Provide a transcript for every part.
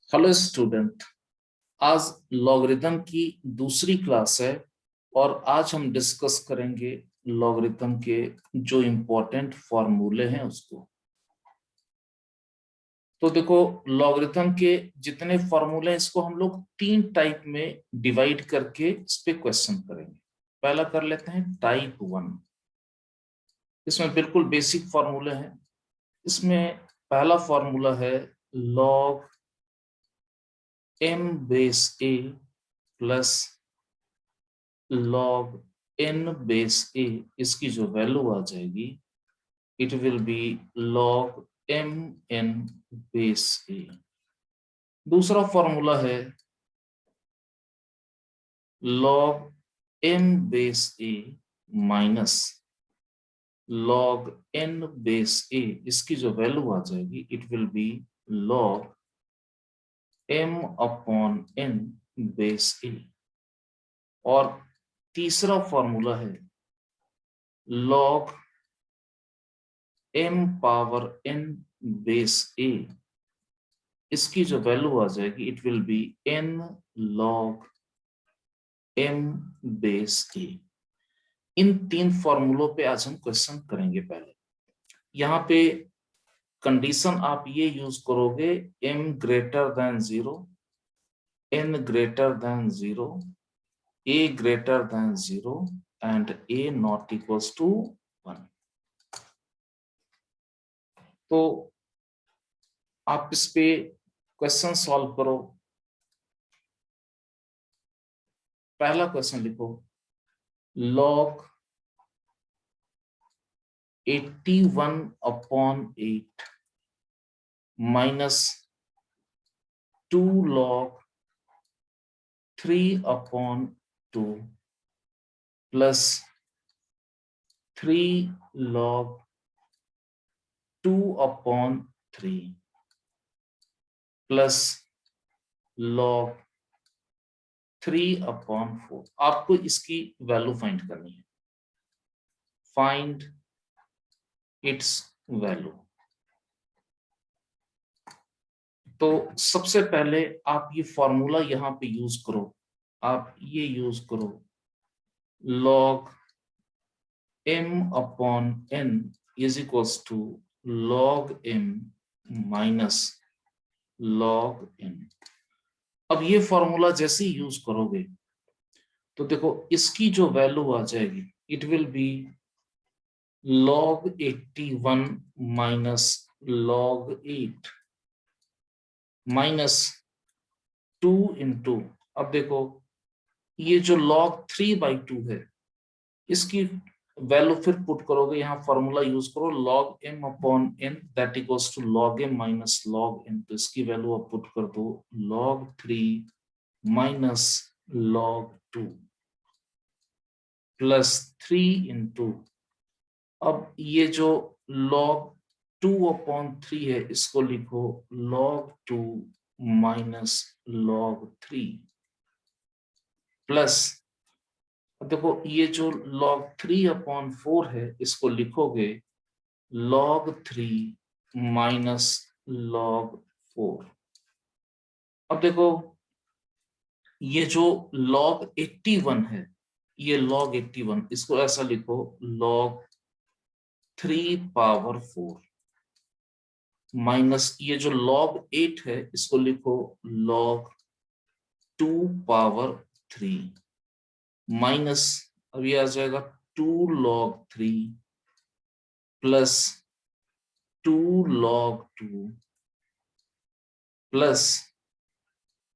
Hello student. आज logarithm की दूसरी क्लास है और आज हम डिस्कस करेंगे लॉगरिथम के जो इम्पोर्टेंट फॉर्मूले हैं उसको। तो देखो, लॉगरिथम के जितने फॉर्मूले हैं इसको हम लोग तीन टाइप में डिवाइड करके इस पे क्वेश्चन करेंगे। पहला कर लेते हैं टाइप 1। इसमें बिल्कुल बेसिक फॉर्मूले हैं। इसमें पहला फॉर्मूला है log m base a plus log n base a। इसकी जो वैल्यू आ जाएगी it will be log m n base a। दूसरा फॉर्मूला है log m base a minus log n base a। इसकी जो वैल्यू आ जाएगी it will be log m upon n base a। और तीसरा फॉर्मूला है log m power n base a। इसकी जो वैल्यू आ जाएगी it will be n log m base a। इन तीन फॉर्मूलों पे आज हम क्वेश्चन करेंगे। पहले यहाँ पे कंडीशन आप ये यूज करोगे m greater than 0, n greater than 0, a greater than 0 and a not equals to 1। तो आप इस पे क्वेश्चन सॉल्व करो। पहला क्वेश्चन लिखो log 81 upon 8 minus 2 log 3 upon 2 plus 3 log 2 upon 3 plus log 3 upon 4। आपको इसकी वैल्यू फाइंड करनी है। Find its value. तो सबसे पहले आप ये फॉर्मूला यहां पे यूज करो। आप ये यूज करो log m upon n is equals to log m minus log n। अब ये फॉर्मूला जैसे ही यूज करोगे तो देखो इसकी जो वैल्यू आ जाएगी it will be log 81 minus log 8 minus 2 into, अब देखो ये जो log 3/2 है इसकी वैल्यू फिर पुट करोगे, यहाँ फॉर्मूला यूज करो log m upon n that equals to log m minus log n। तो इसकी वैल्यू आप पुट कर दो log 3 minus log 2 plus 3 into, अब ये जो log 2 अपॉन 3 है इसको लिखो log 2 माइनस log 3 प्लस, देखो ये जो log 3 अपॉन 4 है इसको लिखोगे log 3 माइनस log 4। अब देखो ये जो log 81 है, ये log 81 इसको ऐसा लिखो log 3 पावर 4 माइनस ये जो log 8 है इसको लिखो log 2 पावर 3 माइनस, अब ये आ जाएगा 2 log 3 plus 2 log 2 plus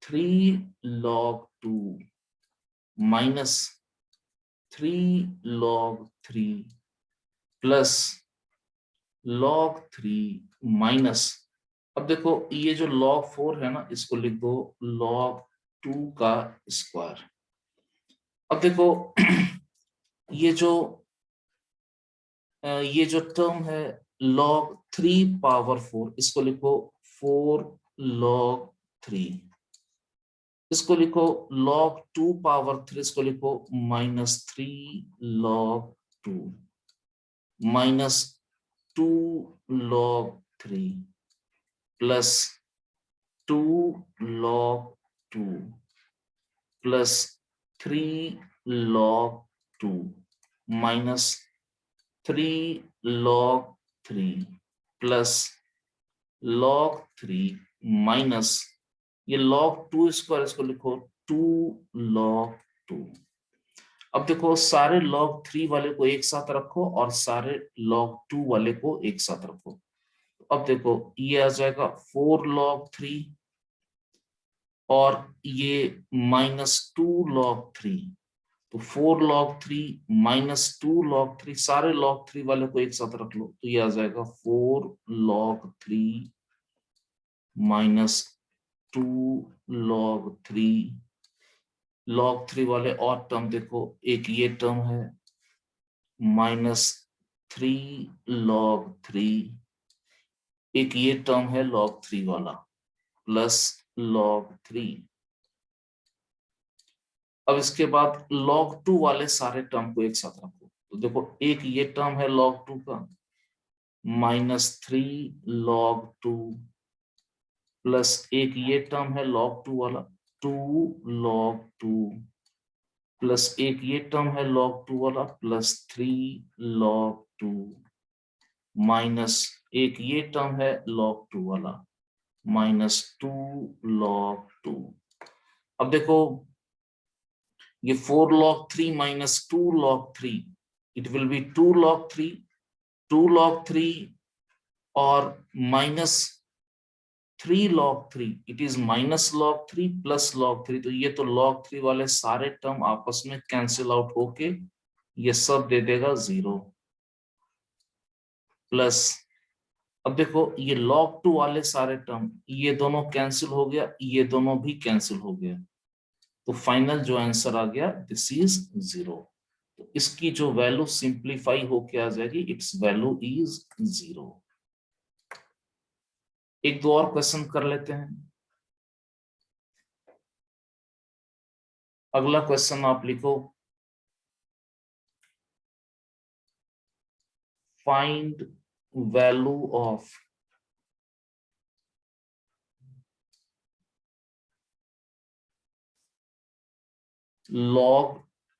3 log 2 minus 3 log 3 plus log 3 minus, अब देखो ये जो log 4 है ना इसको लिख दो log 2 का स्क्वायर। अब देखो ये जो टर्म है log 3 पावर 4 इसको लिखो 4 log 3। इसको लिखो log 2 पावर 3 इसको लिखो minus 3 log 2 minus 2 log 3 plus 2 log 2 plus 3 log 2 minus 3 log 3 plus log 3 minus ये log 2 स्क्वायर, इसको लिखो 2 log 2। अब देखो सारे log 3 वाले को एक साथ रखो और सारे log 2 वाले को एक साथ रखो। अब देखो ये आ जाएगा 4 log 3 और ये -2 log 3, तो 4 log 3 -2 log 3, सारे log 3 वाले को एक साथ रख लो, तो ये आ जाएगा 4 log 3 -2 log 3। log 3 वाले और टर्म देखो, एक ये टर्म है -3 log 3, एक ये टर्म है log 3 वाला प्लस log 3। अब इसके बाद log 2 वाले सारे टर्म को एक साथ रखो, तो देखो एक ये टर्म है log 2 का -3 log 2 प्लस एक ये टर्म है log 2 वाला 2 log 2 प्लस एक ये टर्म है log 2 वाला प्लस 3 log 2 माइनस एक ये टर्म है log 2 वाला -2 log 2। अब देखो ये 4 log 3 -2 log 3, it will be 2 log 3, 2 log 3 और -3 log 3, it is -log 3 plus log 3, तो ये तो log 3 वाले सारे टर्म आपस में कैंसिल आउट होके ये सब दे देगा 0 प्लस। अब देखो ये log 2 वाले सारे टर्म, ये दोनों कैंसिल हो गया, ये दोनों भी कैंसिल हो गया, तो फाइनल जो आंसर आ गया दिस इज 0। तो इसकी जो वैल्यू सिंप्लीफाई होके आ जाएगी, इट्स वैल्यू इज 0। एक दो और क्वेश्चन कर लेते हैं। अगला क्वेश्चन आप लिखो, find value of log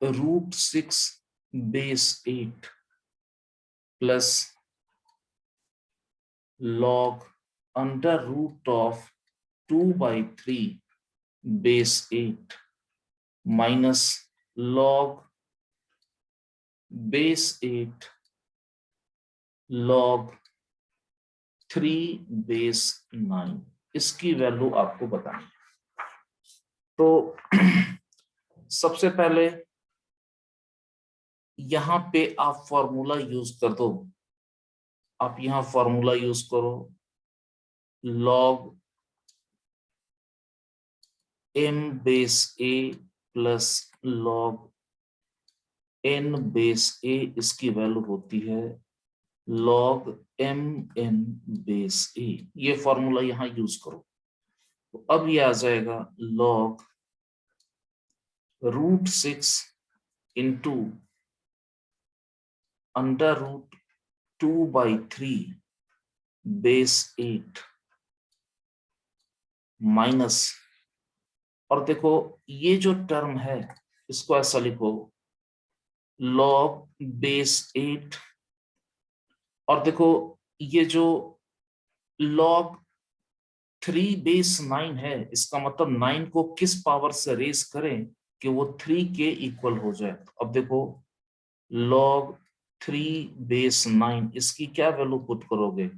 √6 base 8 plus log under root of 2/3 base 8 minus log base 8 log 3 base 9, इसकी वैल्यू आपको बतानी है। तो सबसे पहले यहां पे आप फॉर्मूला यूज कर दो, आप यहां फॉर्मूला यूज करो log m base a plus log n base a, इसकी वैल्यू होती है log m n base a, ये फॉर्मूला यहां यूज करो। तो अब ये आ जाएगा log √6 into under root 2/3 base 8 minus, और देखो ये जो टर्म है इसको ऐसा लिखो log बेस 8, और देखो ये जो log 3 बेस 9 है, इसका मतलब 9 को किस पावर से रेज करें कि वो 3 के इक्वल हो जाए। अब देखो log 3 बेस 9, इसकी क्या वैल्यू पुट करोगे,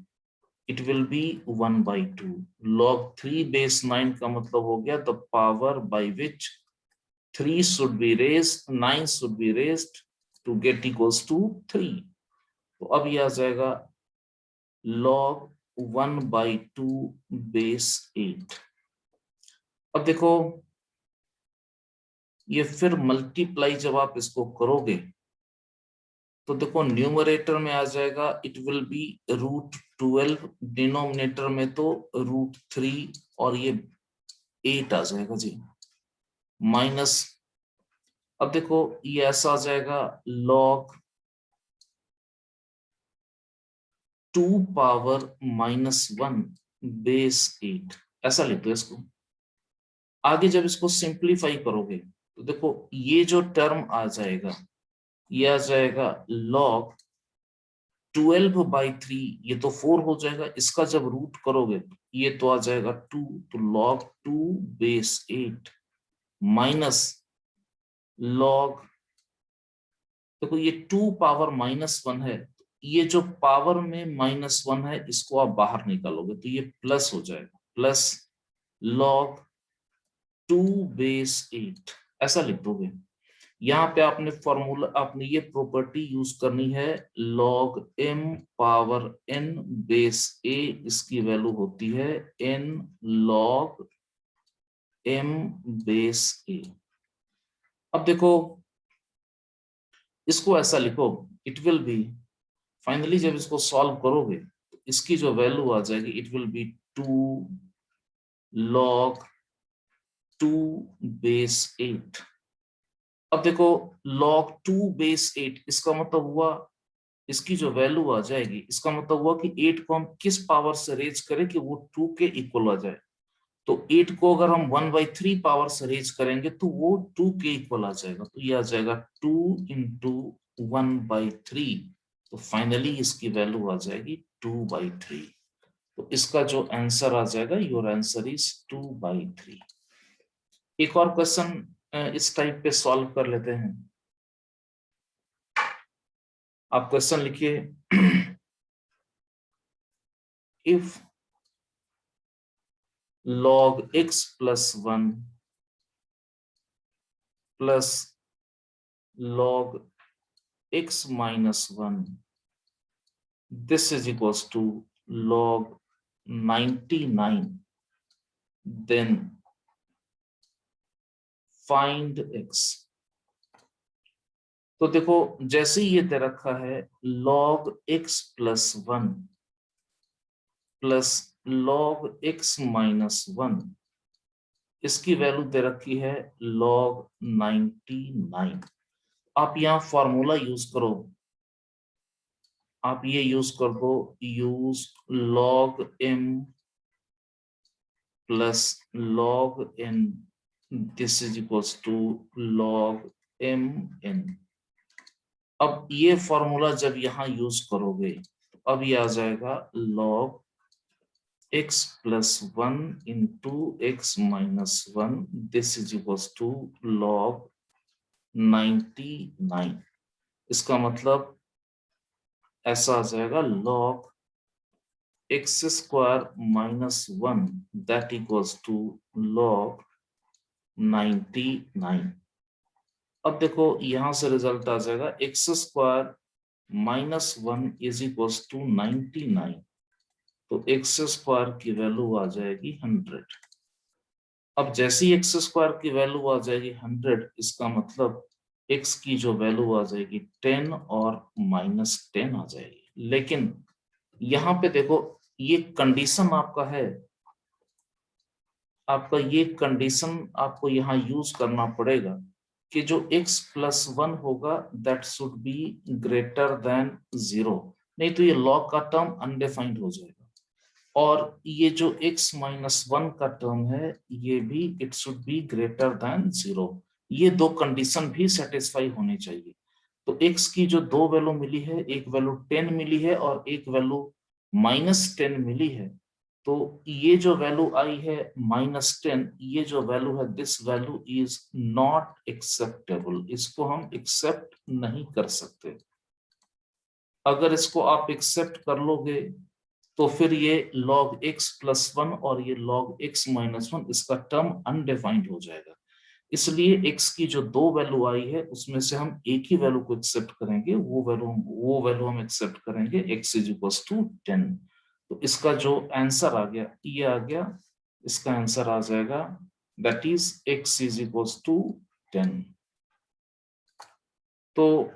it will be 1/2। log 3 base 9 का मतलब हो गया the power by which 3 should be raised, 9 should be raised to get equals to 3। तो अब यह आ जाएगा log 1/2 बेस 8। अब देखो ये फिर मल्टीप्लाई जब आप इसको करोगे तो देखो न्यूमरेटर में आ जाएगा इट विल बी √12, डिनोमिनेटर में तो √3 और ये 8 आ जाएगा जी, माइनस। अब देखो ये ऐसा आ जाएगा log 2 पावर -1 बेस 8, ऐसा लिख दो इसको। आगे जब इसको सिंप्लीफाई करोगे तो देखो ये जो टर्म आ जाएगा ये आ जाएगा log 12/3, ये तो 4 हो जाएगा, इसका जब रूट करोगे ये तो आ जाएगा 2, तो log 2/8 माइनस log, देखो ये 2 पावर -1 है, ये जो पावर में -1 है इसको आप बाहर निकालोगे तो ये प्लस हो जाएगा, प्लस log 2/8 ऐसा लिख दोगे। यहाँ पे आपने फॉर्मूला, आपने ये प्रॉपर्टी यूज करनी है, log m पावर n/a, इसकी वैल्यू होती है n log m/a। अब देखो इसको ऐसा लिखो, इट विल बी, फाइनली जब इसको सॉल्व करोगे तो इसकी जो वैल्यू आ जाएगी इट विल बी 2 log 2/8। अब देखो log 2/8 इसका मतलब हुआ, इसकी जो वैल्यू आ जाएगी इसका मतलब हुआ कि 8 को हम किस पावर से रेज करें कि वो 2 के इक्वल आ जाए। तो 8 को अगर हम 1/3 पावर से रेज करेंगे तो वो 2 के इक्वल आ जाएगा, तो ये आ जाएगा 2 इंटू 1/3, तो फाइनली इसकी वैल्यू आ जाएगी 2/3। तो इसका जो आंसर आ जाएगा, योर आंसर इज 2/3। एक और क्वेश्चन इस टाइप पे सॉल्व कर लेते हैं। आप क्वेश्चन लिखिए, if log x plus 1 plus log x minus 1, this is equals to log 99, then find x। तो देखो जैसे ही ये दे रखा है log x plus 1 plus log x minus 1, इसकी वैल्यू दे रखी है log 99। आप यहाँ फॉर्मूला यूज करो, आप ये यूज कर दो, use log m plus log n, this is equals to log m n। अब ये फॉर्मूला जब यहां यूज करोगे तो अब ये आ जाएगा log x plus 1 into x minus 1, this is equals to log 99। इसका मतलब ऐसा आ जाएगा log x square minus 1 that equals to log 99। अब देखो यहां से रिजल्ट आ जाएगा x square minus 1 is equals to 99, तो एक्स स्क्वायर की वैल्यू आ जाएगी 100। अब जैसे ही एक्स स्क्वायर की वैल्यू आ जाएगी 100, इसका मतलब एक्स की जो वैल्यू आ जाएगी 10 और -10 आ जाएगी। लेकिन यहाँ पे देखो ये कंडीशन आपका है, आपका ये कंडीशन आपको यहाँ यूज करना पड़ेगा कि जो x प्लस 1 होगा that should be greater than 0, नहीं तो ये log का टर्म अनडिफाइंड हो जाएगा। और ये जो x माइनस 1 का टर्म है ये भी it should be greater than 0, ये दो कंडीशन भी सेटिस्फाई होनी चाहिए। तो x की जो दो वैल्यू मिली है, एक वैल्यू 10 मिली है और एक वैल्यू -10 मिली है, तो ये जो वैल्यू आई है -10, ये जो वैल्यू है this value is not acceptable, इसको हम एक्सेप्ट नहीं कर सकते। अगर इसको आप एक्सेप्ट कर लोगे तो फिर ये log x प्लस 1 और ये log x माइनस 1 इसका टर्म अनडिफाइंड हो जाएगा। इसलिए x की जो दो वैल्यू आई है उसमें से हम एक ही वैल्यू को एक्सेप्ट करेंगे, वो वैल्यू हम एक्सेप्ट करेंगे x इज इक्वल्स टू 10। तो इसका जो आंसर आ गया ये आ गया, इसका आंसर आ जाएगा that is x is equals to 10। तो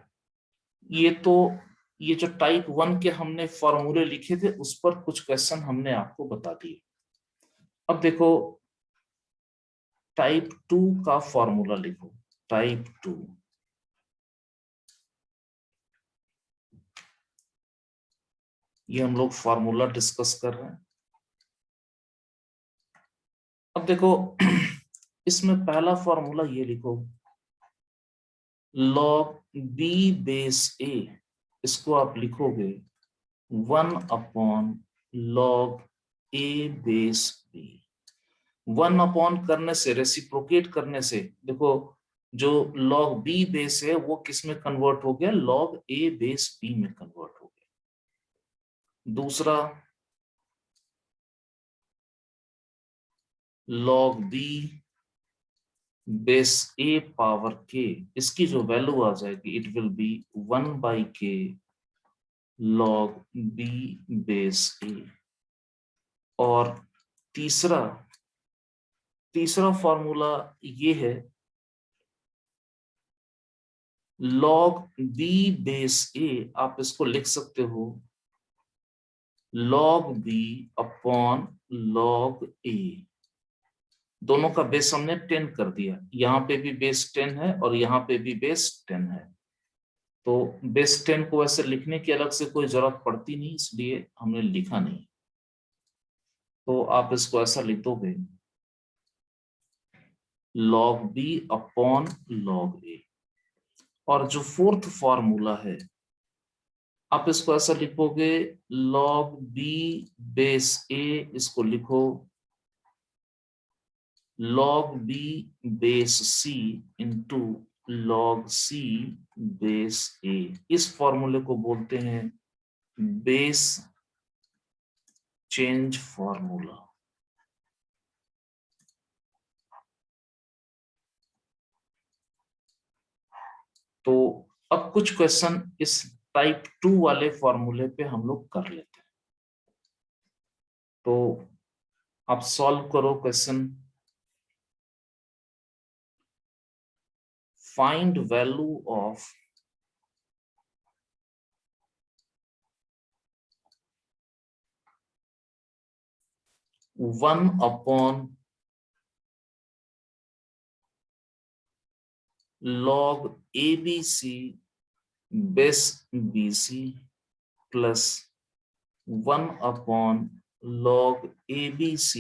ये जो टाइप 1 के हमने फॉर्मूले लिखे थे उस पर कुछ क्वेश्चन हमने आपको बता दिए। अब देखो टाइप 2 का फॉर्मूला लिखो, टाइप 2। ये हम लोग फॉर्मूला डिस्कस कर रहे हैं। अब देखो इसमें पहला फॉर्मूला ये लिखो, log b बेस a, इसको आप लिखोगे 1/log a बेस b। 1 करने से, रेसिप्रोकेट करने से, देखो जो log b बेस है वो किस में कन्वर्ट हो गया, log a बेस b में कन्वर्ट हो गया। दूसरा log b base a power k, इसकी जो वैल्यू आ जाएगी it will be 1/k log b base a। और तीसरा तीसरा फॉर्मूला ये है, log b बेस a, आप इसको लिख सकते हो log b upon log a। दोनों का बेस हमने 10 कर दिया, यहां पे भी बेस 10 है और यहां पे भी बेस 10 है, तो बेस 10 को ऐसे लिखने की अलग से कोई जरूरत पड़ती नहीं, इसलिए हमने लिखा नहीं। तो आप इसको ऐसा लिख दोगे log b upon log a। और जो फोर्थ फॉर्मूला है, आप इसको ऐसा लिखोगे log b बेस a, इसको लिखो log b base c into log c base a। इस फॉर्मूले को बोलते हैं बेस चेंज फॉर्मूला। तो अब कुछ क्वेश्चन इस टाइप 2 वाले फॉर्मूले पे हम लोग कर लेते हैं। तो आप सॉल्व करो question, find value of 1/log ABC base BC plus 1/log ABC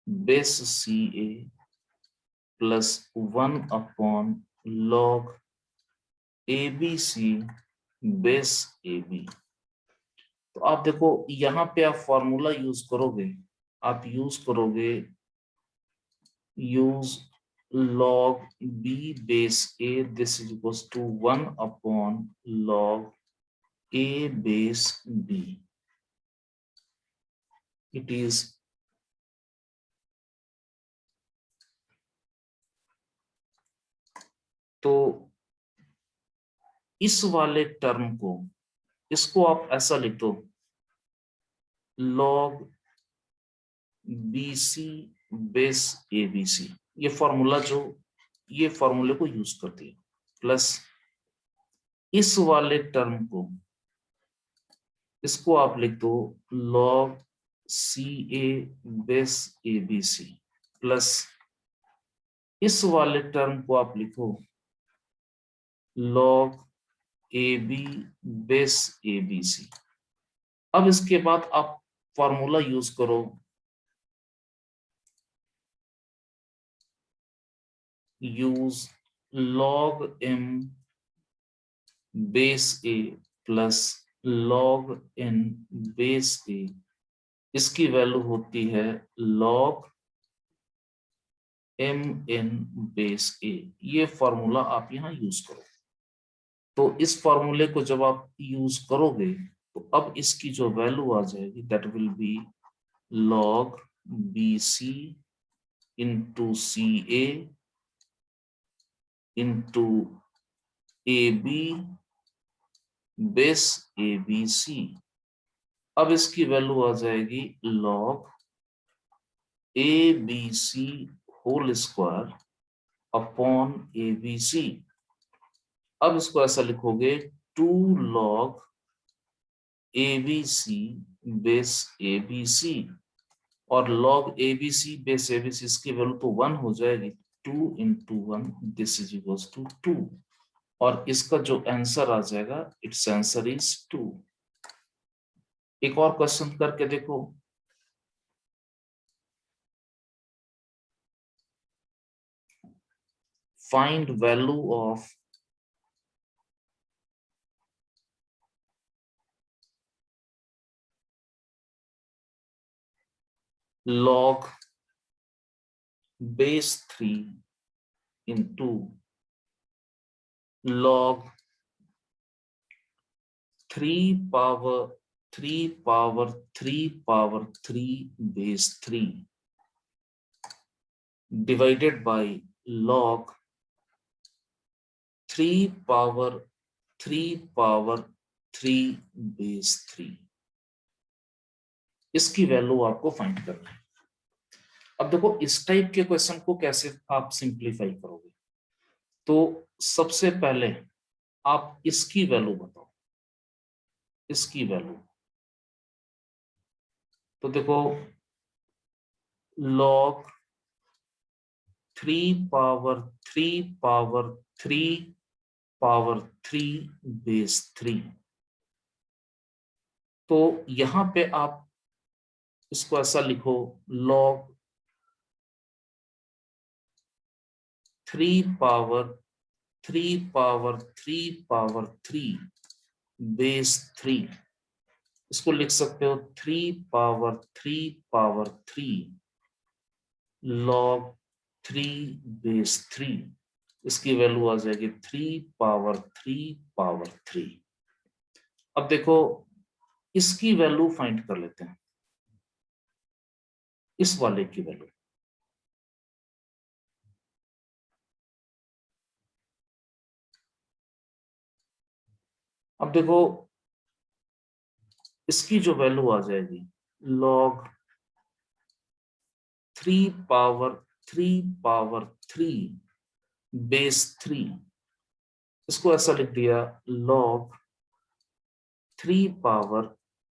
base CA plus 1/log ABC base AB। तो आप देखो यहां पे आप फॉर्मूला यूज करोगे, आप यूज करोगे use log b base a, this is equals to 1/log a base b। It is तो इस वाले टर्म को, इसको आप ऐसा लिख दो log bc बेस abc। ये फॉर्मूला जो, ये फॉर्मूले को यूज करती है, प्लस इस वाले टर्म को, इसको आप लिख दो log ca base abc plus इस वाले टर्म को आप लिखो log ab बेस abc। अब इसके बाद आप फॉर्मूला यूज करो use log m base a plus log n base a, इसकी वैल्यू होती है log mn बेस a। ये फॉर्मूला आप यहां यूज करो। तो इस फॉर्मूले को जब आप यूज करोगे तो अब इसकी जो वैल्यू आ जाएगी that will be log bc into ca into ab base abc। अब इसकी वैल्यू आ जाएगी log abc whole square upon abc। अब इसको ऐसा लिखोगे 2 log abc बेस abc, और log abc बेस abc इसकी वैल्यू तो 1 हो जाएगी, 2 into 1 this is equals to 2, और इसका जो आंसर आ जाएगा इट्स आंसर इज 2। एक और क्वेश्चन करके देखो, find value of log base 3 into log 3 power 3 power 3 power 3 base 3 divided by log 3 power 3 power 3 base 3। इसकी वैल्यू आपको फाइंड करना है। अब देखो इस टाइप के क्वेश्चन को कैसे आप सिंप्लीफाई करोगे। तो सबसे पहले आप इसकी वैल्यू बताओ, इसकी वैल्यू। तो देखो log 3 power 3 power 3 power 3 base 3। तो यहां पे आप इसको ऐसा लिखो log 3 power 3 power 3 power 3 base 3। इसको लिख सकते हो 3 पावर 3 पावर 3 log 3 बेस 3। इसकी वैल्यू आ जाएगी 3 पावर 3 पावर 3। अब देखो इसकी वैल्यू फाइंड कर लेते हैं, इस वाले की वैल्यू। अब देखो इसकी जो वैल्यू आ जाएगी log 3 पावर 3 पावर 3 बेस 3। इसको ऐसा लिख दिया log 3 पावर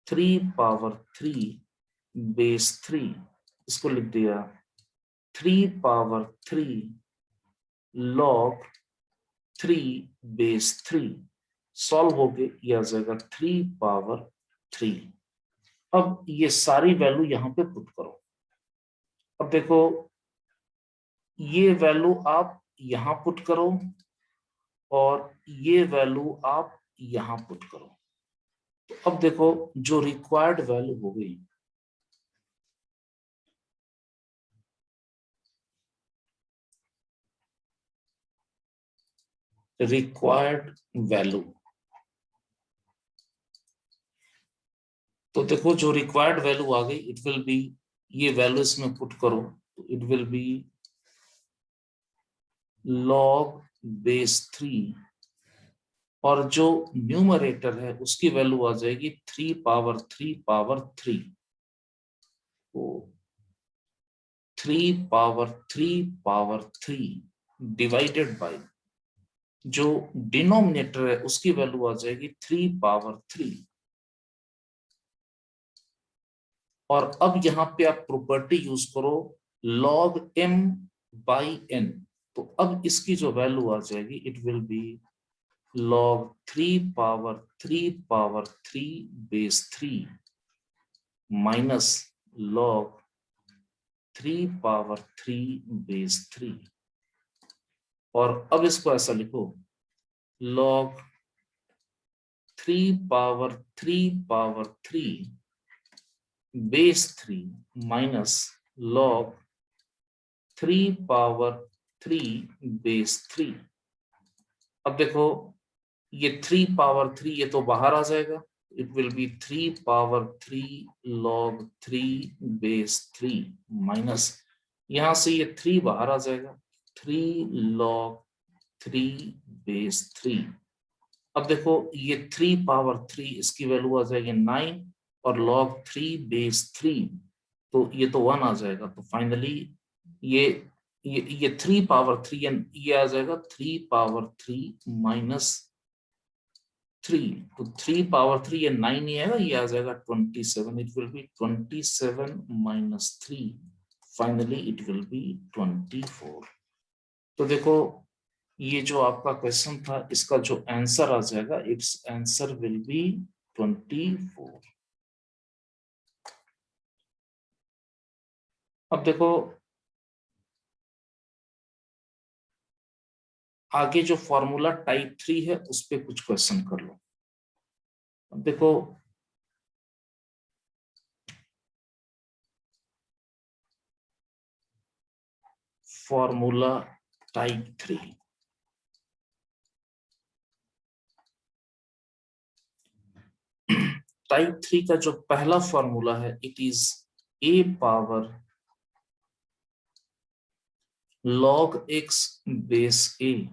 3 पावर 3 बेस 3। इसको लिख दिया 3 पावर 3 log 3 बेस 3। सॉल्व हो गए, ये आ जाएगा 3 पावर 3। अब ये सारी वैल्यू यहां पे पुट करो। अब देखो ये वैल्यू आप यहां पुट करो और ये वैल्यू आप यहां पुट करो। तो अब देखो जो रिक्वायर्ड वैल्यू हो गई, रिक्वायर्ड वैल्यू, तो देखो जो रिक्वायर्ड वैल्यू आ गई इट विल बी, ये वैल्यू इसमें पुट करो तो it will be log base 3 और जो न्यूमरेटर है उसकी वैल्यू आ जाएगी 3 पावर 3 पावर 3। तो 3 पावर 3 पावर 3 डिवाइडेड बाय जो डिनोमिनेटर है उसकी वैल्यू आ जाएगी 3 पावर 3। और अब यहां पे आप प्रॉपर्टी यूज करो log m बाई n। तो अब इसकी जो वैल्यू आ जाएगी it will be log 3 power 3 power 3 base 3 minus log 3 power 3 base 3। और अब इसको ऐसा लिखो log 3 power 3 power 3 base 3 minus log 3 power 3 base 3। अब देखो ये 3 पावर 3 ये तो बाहर आ जाएगा, it will be 3 power 3 log 3 base 3 minus यहां से ये 3 बाहर आ जाएगा 3 log 3 बेस 3। अब देखो ये 3 पावर 3 इसकी वैल्यू आ जाएगी 9 और log 3 बेस 3 तो ये तो 1 आ जाएगा। तो फाइनली ये ये 3 पावर 3 ये आ जाएगा 3 पावर 3 माइनस 3। तो 3 पावर 3 ये 9 ही आएगा, ये आ जाएगा 27। It will be 27 minus 3, finally it will be 24। तो देखो ये जो आपका क्वेश्चन था इसका जो आंसर आ जाएगा इट्स आंसर विल बी 24। अब देखो आगे जो फॉर्मूला टाइप 3 है उस पे कुछ क्वेश्चन कर लो। अब देखो फॉर्मूला टाइप 3, टाइप 3 का जो पहला फॉर्मूला है it is a power log x base a,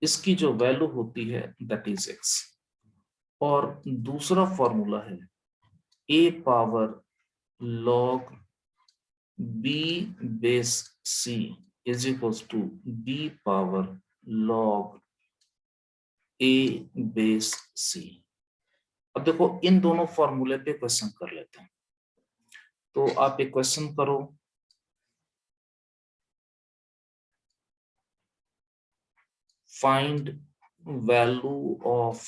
इसकी जो वैल्यू होती है दैट इज x। और दूसरा फॉर्मूला है a power log b base c is equals to b power log a base c। अब देखो इन दोनों फॉर्मूले पे क्वेश्चन कर लेते हैं। तो आप एक क्वेश्चन करो, find value of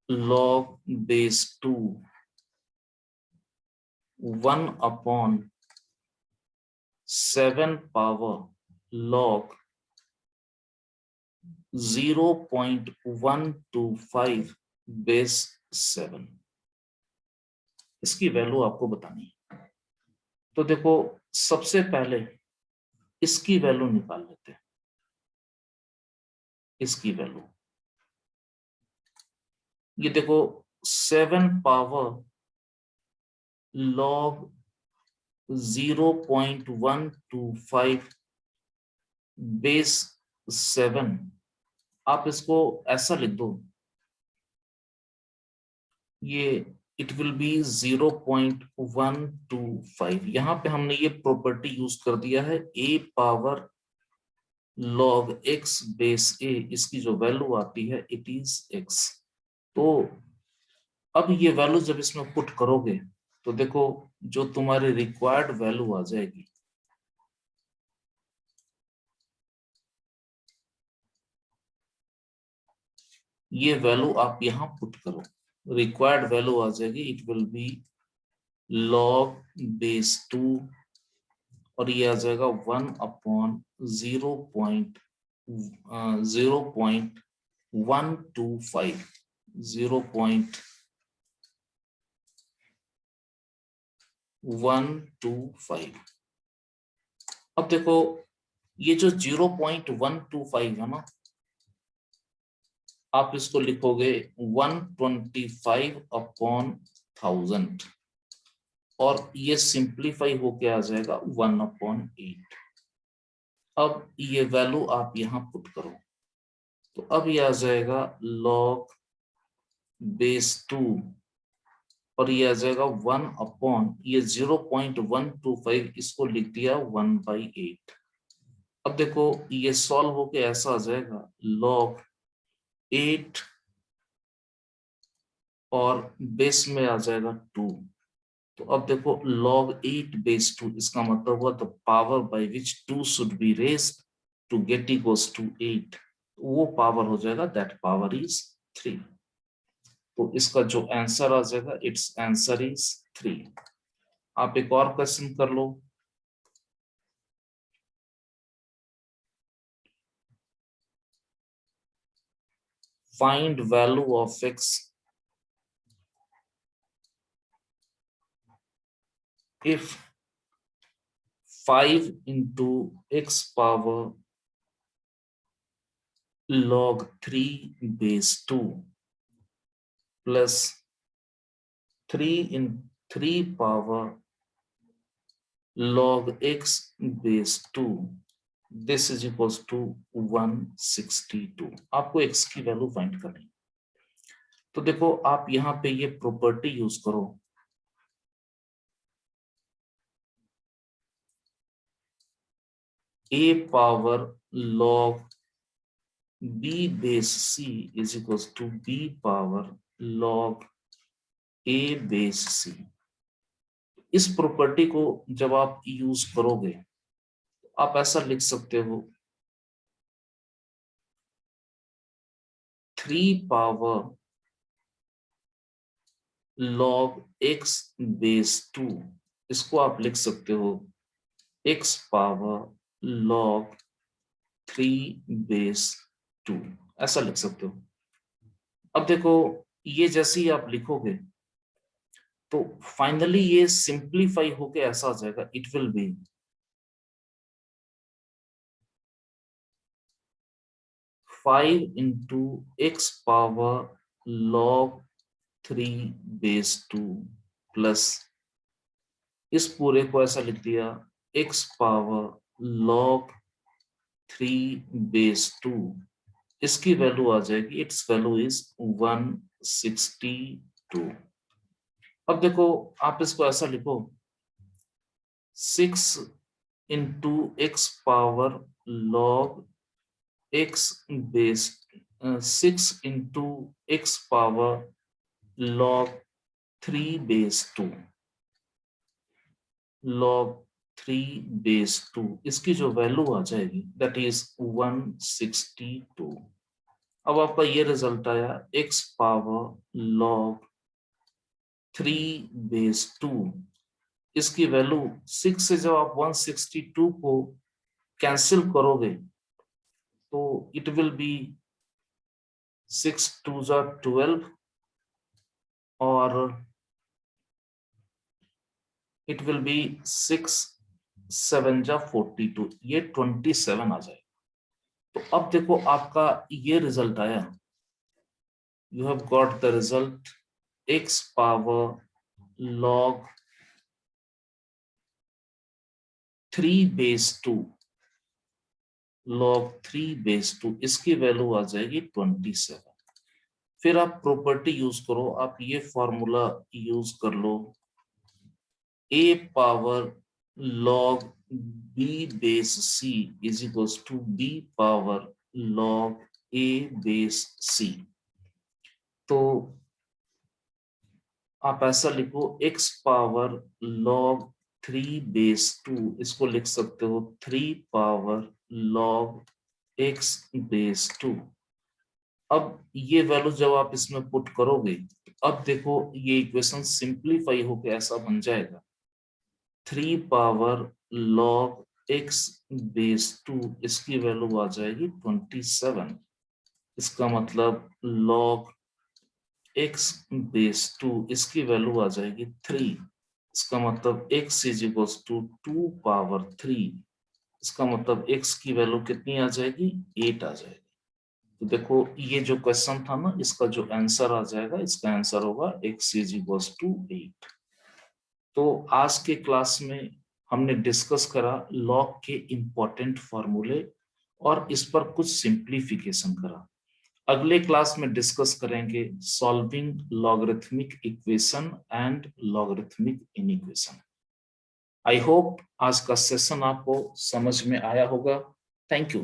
log base 2 1 upon 7 power log 0.125 base 7, इसकी वैल्यू आपको बतानी है। तो देखो सबसे पहले इसकी वैल्यू निकाल लेते हैं। इसकी वैल्यू ये देखो 7 पावर log 0.125 बेस 7, आप इसको ऐसा लिख दो, ये इट विल बी 0.125। यहां पे हमने ये प्रॉपर्टी यूज कर दिया है a power log x base a, इसकी जो वैल्यू आती है इट इज x। तो अब ये वैल्यू जब इसमें पुट करोगे तो देखो जो तुम्हारी रिक्वायर्ड वैल्यू आ जाएगी, ये वैल्यू आप यहां पुट करो, रिक्वायर्ड वैल्यू आ जाएगी it will be log base 2 और ये आ जाएगा 1 अपॉन 0.125 0.125। अब देखो ये जो 0.125 है ना, आप इसको लिखोगे 125 अपॉन 1000 और ये सिंप्लीफाई होके आ जाएगा 1 अपॉन 8। अब ये वैल्यू आप यहां पुट करो तो अब ये आ जाएगा log बेस 2 और ये आ जाएगा 1 अपॉन ये 0.125, इसको लिख दिया 1/8। अब देखो ये सॉल्व होके ऐसा आ जाएगा log 8 और बेस में आ जाएगा 2। तो अब देखो log 8 बेस 2, इसका मतलब हुआ the power by which 2 should be raised to get equals to 8, वो पावर हो जाएगा दैट पावर इज 3। तो इसका जो आंसर आ जाएगा इट्स आंसर इज 3। आप एक और क्वेश्चन कर लो, find value of x if 5 into x power log 3 base 2 plus 3 in 3 power log x base 2 this is equals to 162। आपको x की वैल्यू फाइंड करनी। तो देखो आप यहां पे ये प्रॉपर्टी यूज करो, a power log b base c is equals to b power log a base c। इस प्रॉपर्टी को जब आप यूज करोगे आप ऐसा लिख सकते हो 3 पावर log x बेस 2, इसको आप लिख सकते हो x पावर log 3/2 ऐसा लिख सकते हो। अब देखो ये जैसे ही आप लिखोगे तो फाइनली ये सिंप्लीफाई होके ऐसा आ जाएगा, it will be 5 into x power log 3/2 plus इस पूरे को ऐसा लिख दिया x पावर log 3/2, इसकी वैल्यू आ जाएगी, इट्स वैल्यू इज 162। अब देखो आप इसको ऐसा लिखो 6 into x power log x base 6 into x power log 3/2 log 3/2 इसकी जो वैल्यू आ जाएगी दैट इज 162। अब आपका ये रिजल्ट आया x पावर log 3/2, इसकी वैल्यू 6 से जब आप 162 को कैंसिल करोगे तो इट विल बी 6 2 12 और इट विल बी 6 7 42, ये 27 आ जाएगा। तो अब देखो आपका ये रिजल्ट आया, you have got the result x power log 3/2 log 3/2, इसकी वैल्यू आ जाएगी 27। फिर आप प्रॉपर्टी यूज करो, आप ये फॉर्मूला यूज कर लो, a power log b base c is equals to b power log a base c। तो आप ऐसा लिखो x पावर log 3/2, इसको लिख सकते हो 3 पावर log x बेस 2। अब ये वैल्यू जब आप इसमें पुट करोगे अब देखो ये इक्वेशन सिंप्लीफाई होकर ऐसा बन जाएगा 3 पावर log x बेस 2, इसकी वैल्यू आ जाएगी 27। इसका मतलब log x बेस 2, इसकी वैल्यू आ जाएगी 3। इसका मतलब x is equals to 2 power 3, इसका मतलब x की वैल्यू कितनी आ जाएगी 8 आ जाएगी। तो देखो ये जो क्वेश्चन था ना, इसका जो आंसर आ जाएगा, इसका आंसर होगा x इज इक्वल्स टू 8। तो आज के क्लास में हमने डिस्कस करा लॉग के इंपॉर्टेंट फॉर्मूले और इस पर कुछ सिंप्लीफिकेशन करा। अगले क्लास में डिस्कस करेंगे solving logarithmic equation and logarithmic inequation. I hope आज का सेशन आपको समझ में आया होगा। Thank you.